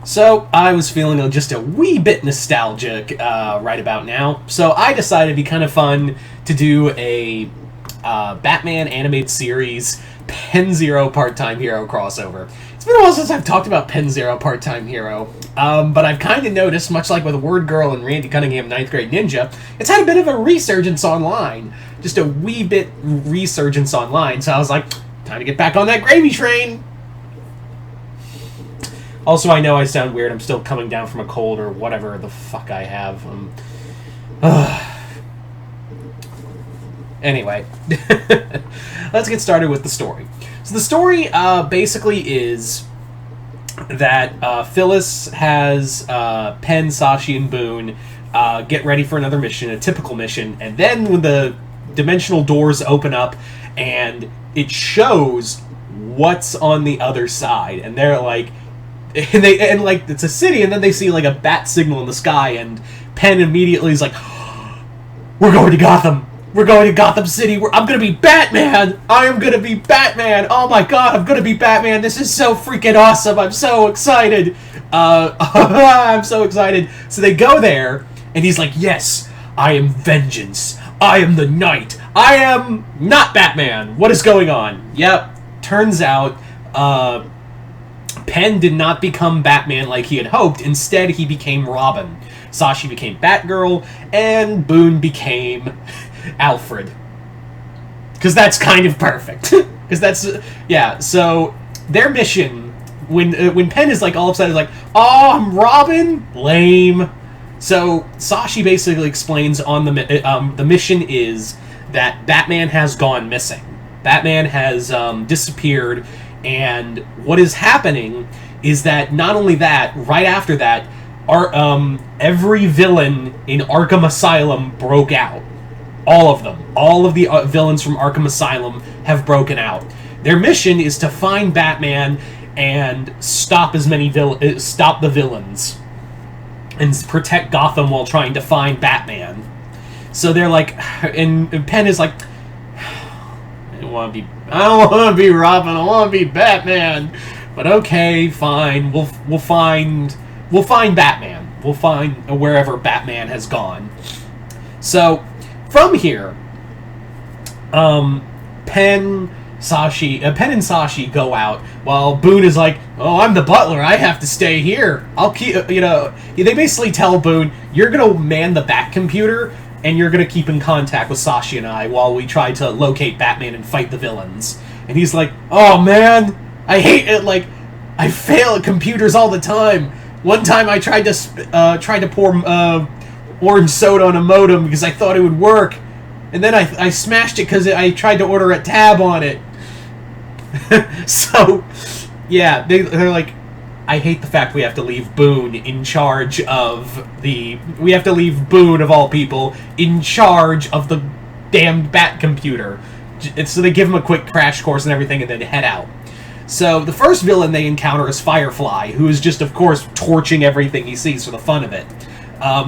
So, I was feeling just a wee bit nostalgic right about now, so I decided it'd be kind of fun to do a Batman animated series Penn Zero Part-Time Hero crossover. It's been a while since I've talked about Penn Zero Part-Time Hero, but I've kind of noticed, much like with Word Girl and Randy Cunningham 9th Grade Ninja, it's had a bit of a resurgence online. Just a wee bit resurgence online, so I was like, time to get back on that gravy train! Also, I know I sound weird. I'm still coming down from a cold or whatever the fuck I have. Anyway, let's get started with the story. So the story basically is that Phyllis has Penn, Sashi, and Boone get ready for another mission, a typical mission, and then when the dimensional doors open up and it shows what's on the other side, and they're like, and like it's a city, and then they see like a bat signal in the sky, and Penn immediately is like, "We're going to Gotham. We're going to Gotham City. I'm gonna be Batman. I am gonna be Batman. Oh my god, I'm gonna be Batman. This is so freaking awesome. I'm so excited. I'm so excited." So they go there, and he's like, "Yes, I am vengeance. I am the knight. I am not Batman. What is going on?" Yep. Turns out, Penn did not become Batman like he had hoped. Instead, he became Robin. Sashi became Batgirl, and Boone became Alfred. Because that's kind of perfect. Because that's... yeah, so their mission, when Penn is like all upset, is like, "Oh, I'm Robin? Lame." So Sashi basically explains on the mission is that Batman has gone missing. Batman has disappeared. And what is happening is that not only that, right after that, every villain in Arkham Asylum broke out. All of them. All of the villains from Arkham Asylum have broken out. Their mission is to find Batman and stop stop the villains and protect Gotham while trying to find Batman. So they're like, and Penn is like, I don't want to be Robin. I want to be Batman. But okay, fine. We'll find Batman. We'll find wherever Batman has gone. So from here, Penn and Sashi go out while Boone is like, "Oh, I'm the butler. I have to stay here. I'll keep." They basically tell Boone, "You're gonna man the Bat computer, and you're going to keep in contact with Sashi and I while we try to locate Batman and fight the villains." And he's like, "Oh man, I hate it. Like, I fail at computers all the time. One time I tried to pour orange soda on a modem because I thought it would work. And then I smashed it because I tried to order a tab on it." So, yeah, they're like, I hate the fact we have to leave Boone in charge of we have to leave Boone, of all people, in charge of the damned Bat computer. So they give him a quick crash course and everything and then head out. So the first villain they encounter is Firefly, who is just, of course, torching everything he sees for the fun of it.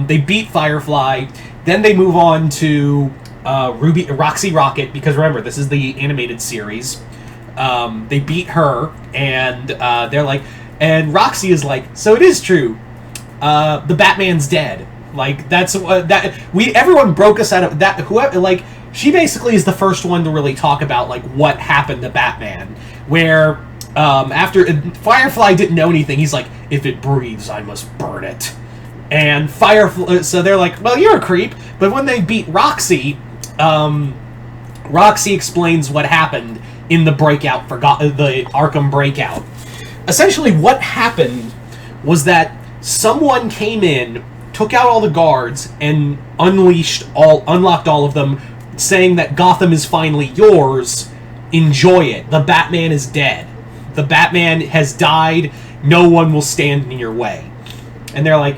They beat Firefly, then they move on to Roxy Rocket, because remember, this is the animated series. They beat her, and they're like... And Roxy is like, "So it is true. The Batman's dead. Like, that's everyone broke us out of that. Whoever, like, she basically is the first one to really talk about like what happened to Batman. Where after Firefly didn't know anything, he's like, "If it breathes, I must burn it." And Firefly, so they're like, "Well, you're a creep." But when they beat Roxy, Roxy explains what happened in the breakout the Arkham breakout. Essentially, what happened was that someone came in, took out all the guards, and unlocked all of them, saying that Gotham is finally yours. Enjoy it. The Batman is dead. The Batman has died. No one will stand in your way. And they're like,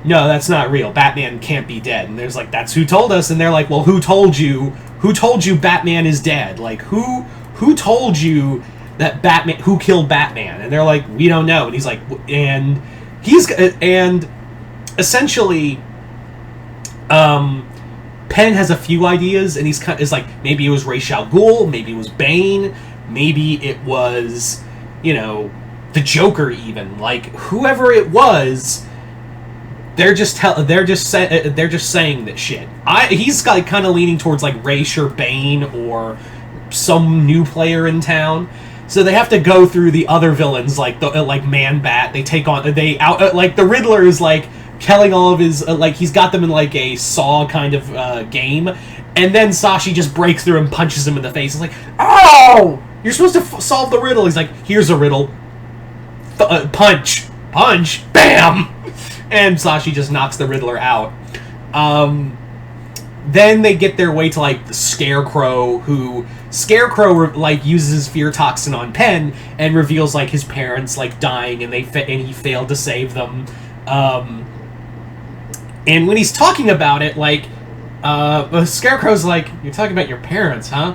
"No, that's not real. Batman can't be dead." And there's like, "That's who told us." And they're like, "Well, who told you? Who told you Batman is dead? Like, who told you that Batman, who killed Batman?" And they're like, "We don't know." And he's like, and essentially, Penn has a few ideas, and is like, maybe it was Ra's al Ghul, maybe it was Bane, maybe it was, the Joker even, like, whoever it was, they're just saying that shit. He's like kind of leaning towards like Ra's or Bane or some new player in town. So they have to go through the other villains like Man-Bat. They take on like the Riddler is like killing all of his like he's got them in like a Saw kind of game, and then Sashi just breaks through and punches him in the face. It's like, oh, you're supposed to solve the riddle. He's like, here's a riddle. Punch, bam, and Sashi just knocks the Riddler out. Then they get their way to like the Scarecrow, who like uses fear toxin on Penn and reveals like his parents like dying and he failed to save them. And when he's talking about it, like Scarecrow's like, "You're talking about your parents, huh?"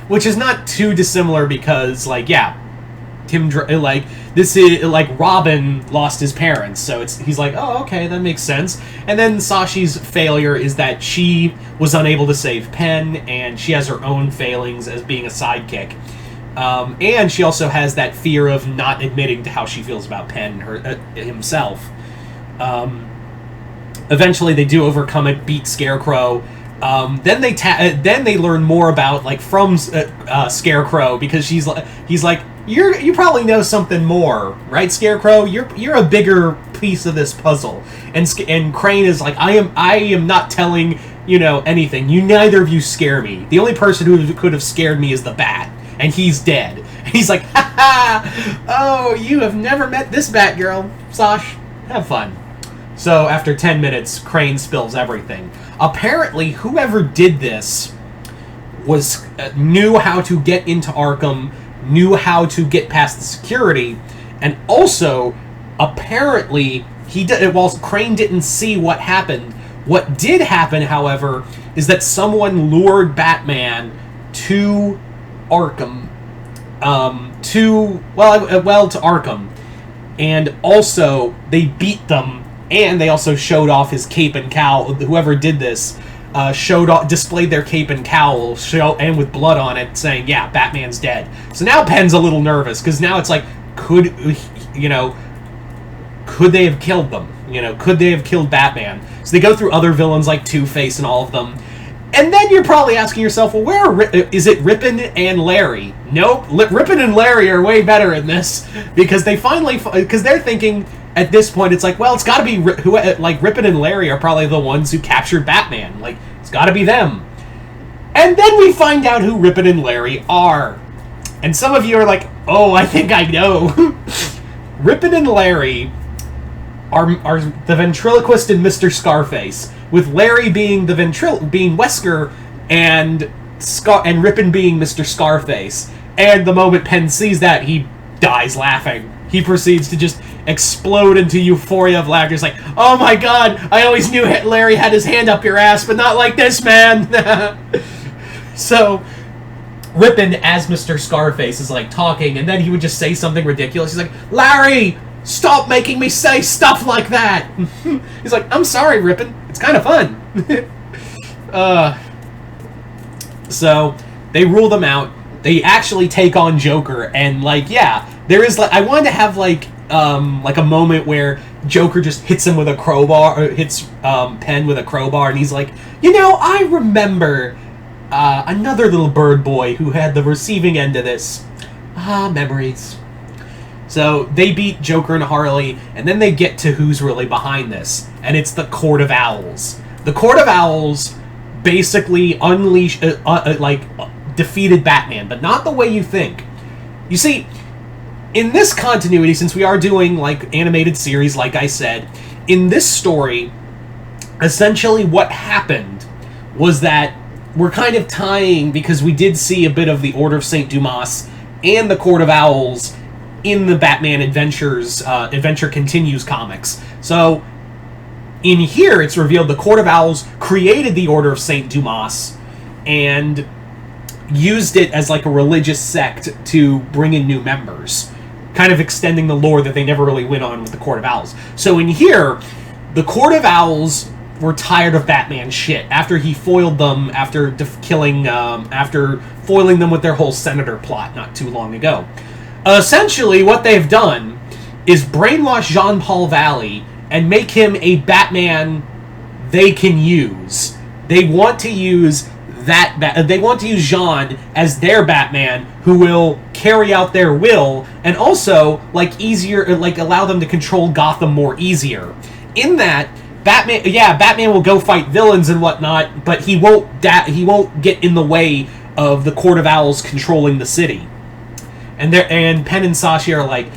Which is not too dissimilar because like this is like Robin lost his parents, so he's like, oh, okay, that makes sense. And then Sashi's failure is that she was unable to save Penn, and she has her own failings as being a sidekick. And she also has that fear of not admitting to how she feels about Penn himself. Eventually, they do overcome it, beat Scarecrow. Then they learn more about like from Scarecrow, because he's like. You probably know something more, right, Scarecrow? You're a bigger piece of this puzzle. And Crane is like, I am not telling anything. Neither of you scare me. The only person who could have scared me is the Bat, and he's dead. And he's like, ha ha! Oh, you have never met this Batgirl, Sash. Have fun. So after 10 minutes, Crane spills everything. Apparently, whoever did this knew how to get into Arkham, knew how to get past the security, and also apparently while Crane didn't see what happened, what did happen, however, is that someone lured Batman to Arkham, to Arkham, and also they beat them, and they also showed off his cape and cowl. Whoever did this displayed their cape and cowl, and with blood on it, saying, "Yeah, Batman's dead." So now Penn's a little nervous, because now it's like, could they have killed them? Could they have killed Batman? So they go through other villains like Two-Face and all of them, and then you're probably asking yourself, well, where is it Ripon and Larry? Nope, Ripon and Larry are way better in this, because because they're thinking. At this point, it's like, well, it's got to be Ripon and Larry are probably the ones who captured Batman. Like, it's got to be them. And then we find out who Ripon and Larry are. And some of you are like, oh, I think I know. Ripon and Larry are the ventriloquist and Mr. Scarface, with Larry being being Wesker and Ripon being Mr. Scarface. And the moment Penn sees that, he dies laughing. He proceeds to just explode into euphoria of laughter. It's like, oh my god, I always knew Larry had his hand up your ass, but not like this, man. So, Ripon, as Mr. Scarface, is like talking, and then he would just say something ridiculous. He's like, Larry, stop making me say stuff like that. He's like, I'm sorry, Ripon. It's kind of fun. So, they rule them out. They actually take on Joker, and there is I wanted to have a moment where Joker just hits him with a crowbar, or hits Penn with a crowbar, and he's like, I remember another little bird boy who had the receiving end of this. Memories. So they beat Joker and Harley, and then they get to who's really behind this, and it's the Court of Owls. The Court of Owls basically defeated Batman, but not the way you think. You see, in this continuity, since we are doing animated series, like I said, in this story, essentially what happened was that we're kind of tying, because we did see a bit of the Order of St. Dumas and the Court of Owls in the Batman Adventure Continues comics. So in here, it's revealed the Court of Owls created the Order of St. Dumas and used it as a religious sect to bring in new members, kind of extending the lore that they never really went on with the Court of Owls. So in here, the Court of Owls were tired of Batman's shit after he foiled them, after foiling them with their whole Senator plot not too long ago. Essentially, what they've done is brainwash Jean-Paul Valley and make him a Batman they can use. They want to use they want to use Jean as their Batman who will carry out their will and also allow them to control Gotham more easier. In that, Batman will go fight villains and whatnot, but he won't get in the way of the Court of Owls controlling the city. And Penn and Sashi are like,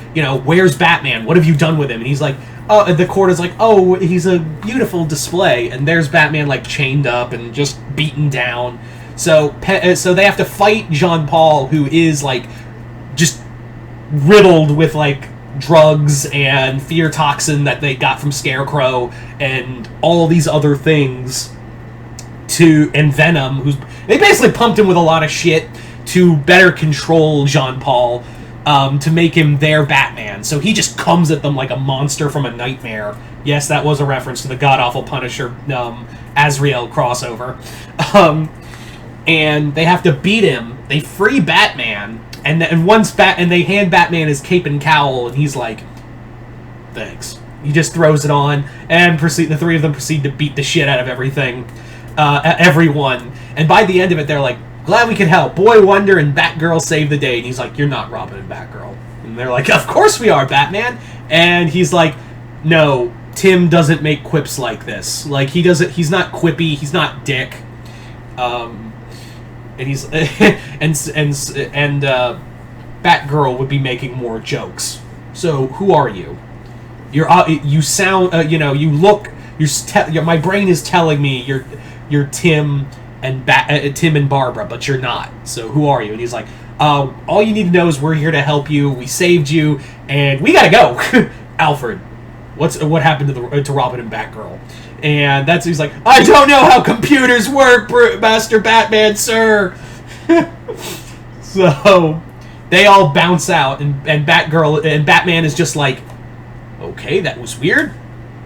where's Batman? What have you done with him? And he's like, oh, the court is like, oh, he's a beautiful display. And there's Batman chained up and just beaten down. So they have to fight Jean-Paul, who is just riddled with drugs and fear toxin that they got from Scarecrow and all these other things. And Venom, they basically pumped him with a lot of shit to better control Jean-Paul, to make him their Batman. So he just comes at them like a monster from a nightmare. Yes, that was a reference to the god-awful Punisher Azrael crossover. And they have to beat him. They free Batman, and they hand Batman his cape and cowl, and he's like, thanks. He just throws it on, and the three of them proceed to beat the shit out of everyone. And by the end of it, they're like, glad we could help. Boy Wonder and Batgirl save the day. And he's like, you're not Robin and Batgirl. And they're like, of course we are, Batman. And he's like, no, Tim doesn't make quips like this. He's not quippy. He's not Dick. And he's and Batgirl would be making more jokes. So who are you? You sound you look. My brain is telling me you're Tim and Tim and Barbara, but you're not. So who are you? And he's like, all you need to know is we're here to help you. We saved you, and we gotta go. Alfred, what happened to Robin and Batgirl? And he's like, I don't know how computers work, Master Batman, sir. So they all bounce out, and Batgirl and Batman is just like, okay, that was weird.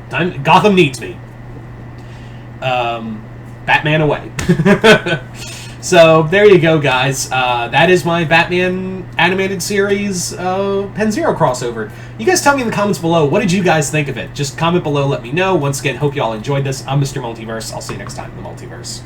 Gotham needs me. Batman away. So there you go, guys. That is my Batman animated series Penn Zero crossover. You guys tell me in the comments below, what did you guys think of it? Just comment below, let me know. Once again, hope you all enjoyed this. I'm Mr. Multiverse. I'll see you next time in the Multiverse.